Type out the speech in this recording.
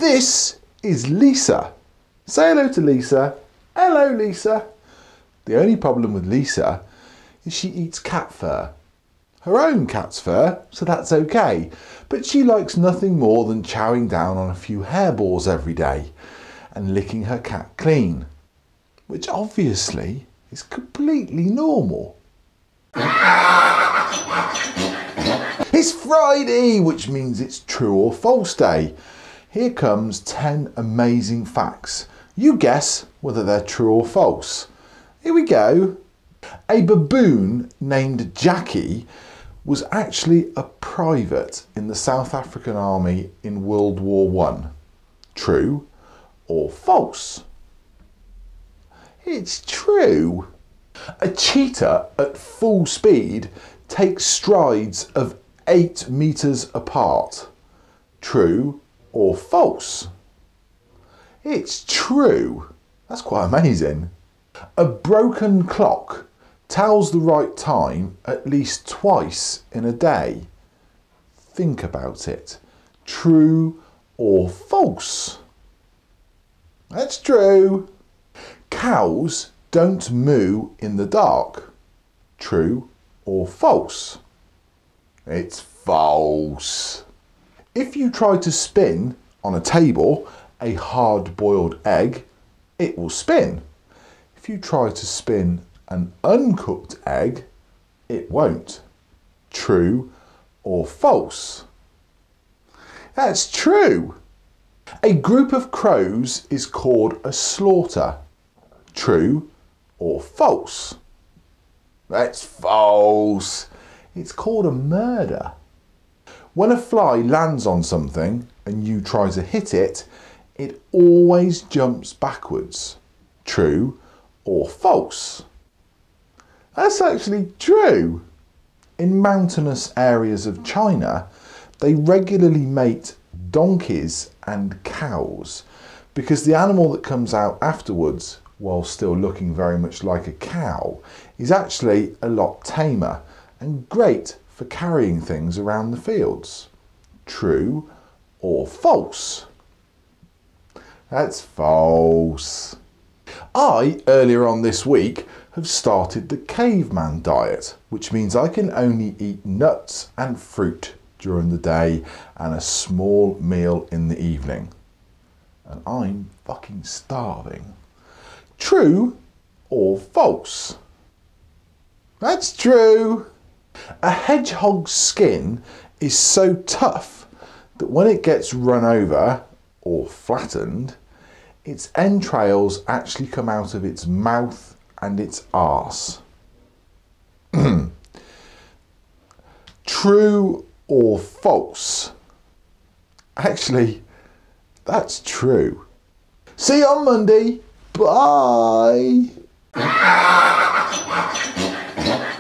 This is Lisa. Say hello to Lisa. Hello, Lisa. The only problem with Lisa is she eats cat fur. Her own cat's fur, so that's okay. But she likes nothing more than chowing down on a few hairballs every day and licking her cat clean, which obviously is completely normal. It's Friday, which means it's true or false day. Here comes 10 amazing facts. You guess whether they're true or false. Here we go. A baboon named Jackie was actually a private in the South African Army in World War I. True or false? It's true. A cheetah at full speed takes strides of 8 meters apart. True or false? It's true. That's quite amazing. A broken clock tells the right time at least twice in a day. Think about it. True or false? That's true. Cows don't moo in the dark. True or false? It's false. If you try to spin on a table a hard-boiled egg, it will spin. If you try to spin an uncooked egg, it won't. True or false? That's true. A group of crows is called a slaughter. True or false? That's false. It's called a murder. When a fly lands on something and you try to hit it, it always jumps backwards. True or false? That's actually true. In mountainous areas of China, they regularly mate donkeys and cows because the animal that comes out afterwards, while still looking very much like a cow, is actually a lot tamer and great for carrying things around the fields. True or false? That's false. I, earlier on this week, have started the caveman diet, which means I can only eat nuts and fruit during the day and a small meal in the evening. And I'm fucking starving. True or false? That's true. A hedgehog's skin is so tough that when it gets run over or flattened, its entrails actually come out of its mouth and its arse. True or false? Actually, that's true. See you on Monday. Bye.